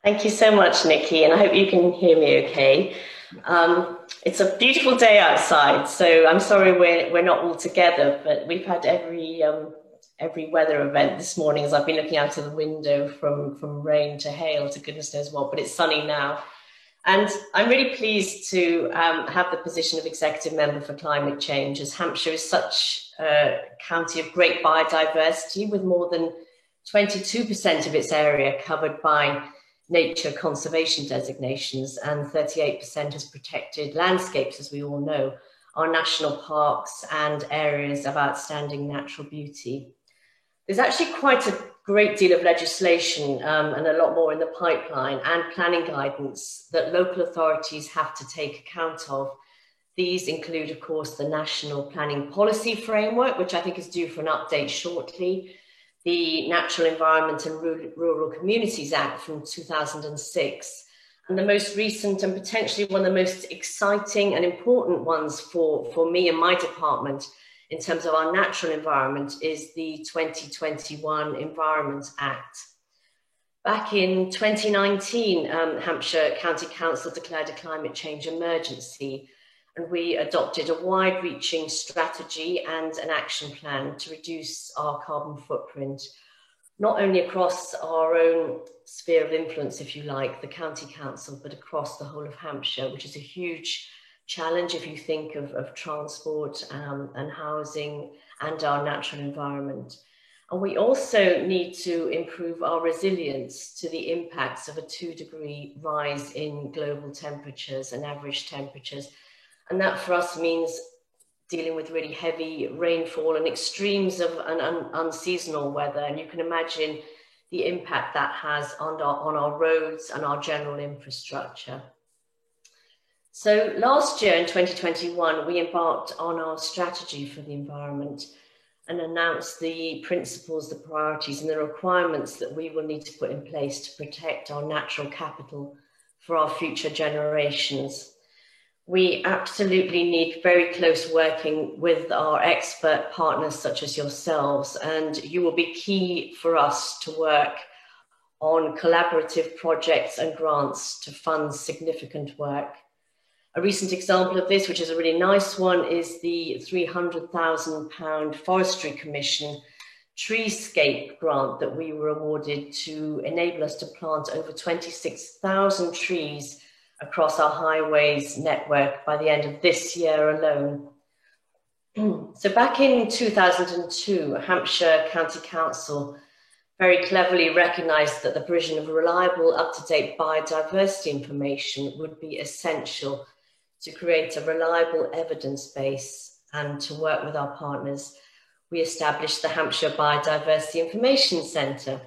Thank you so much, Nikki, and I hope you can hear me okay. It's a beautiful day outside, so I'm sorry we're not all together, but we've had every weather event this morning as I've been looking out of the window from rain to hail to goodness knows what, but it's sunny now. And I'm really pleased to have the position of Executive Member for Climate Change, as Hampshire is such a county of great biodiversity, with more than 22% of its area covered by nature conservation designations and 38% as protected landscapes, as we all know, are national parks and areas of outstanding natural beauty. There's actually quite a great deal of legislation and a lot more in the pipeline and planning guidance that local authorities have to take account of. These include, of course, the National Planning Policy Framework, which I think is due for an update shortly, the Natural Environment and Rural Communities Act from 2006, and the most recent and potentially one of the most exciting and important ones for me and my department in terms of our natural environment is the 2021 Environment Act. Back in 2019, Hampshire County Council declared a climate change emergency, and we adopted a wide-reaching strategy and an action plan to reduce our carbon footprint, not only across our own sphere of influence, if you like, the County Council, but across the whole of Hampshire, which is a huge challenge if you think of transport and housing and our natural environment. And we also need to improve our resilience to the impacts of a 2-degree rise in global temperatures and average temperatures. And that for us means dealing with really heavy rainfall and extremes of an unseasonal weather. And you can imagine the impact that has on our roads and our general infrastructure. So last year in 2021, we embarked on our strategy for the environment and announced the principles, the priorities and the requirements that we will need to put in place to protect our natural capital for our future generations. We absolutely need very close working with our expert partners such as yourselves, and you will be key for us to work on collaborative projects and grants to fund significant work. A recent example of this, which is a really nice one, is the £300,000 Forestry Commission Treescape grant that we were awarded to enable us to plant over 26,000 trees across our highways network by the end of this year alone. So back in 2002, Hampshire County Council very cleverly recognised that the provision of reliable, up-to-date biodiversity information would be essential to create a reliable evidence base, and to work with our partners, we established the Hampshire Biodiversity Information Centre.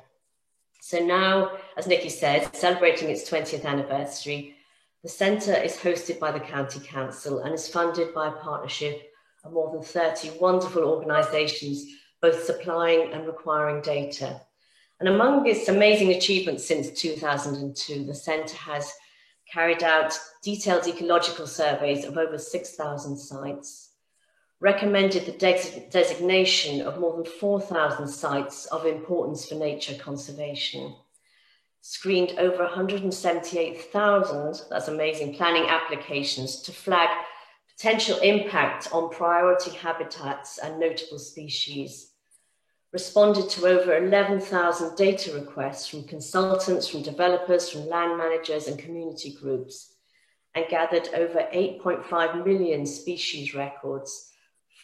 So now, as Nikki said, celebrating its 20th anniversary, the centre is hosted by the County Council and is funded by a partnership of more than 30 wonderful organisations, both supplying and requiring data. And among its amazing achievements since 2002, the centre has carried out detailed ecological surveys of over 6,000 sites, recommended the designation of more than 4,000 sites of importance for nature conservation, screened over 178,000, that's amazing, planning applications to flag potential impact on priority habitats and notable species, responded to over 11,000 data requests from consultants, from developers, from land managers and community groups, and gathered over 8.5 million species records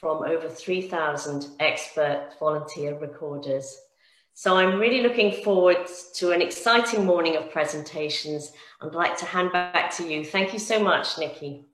from over 3,000 expert volunteer recorders. So I'm really looking forward to an exciting morning of presentations. I'd like to hand back to you. Thank you so much, Nikki.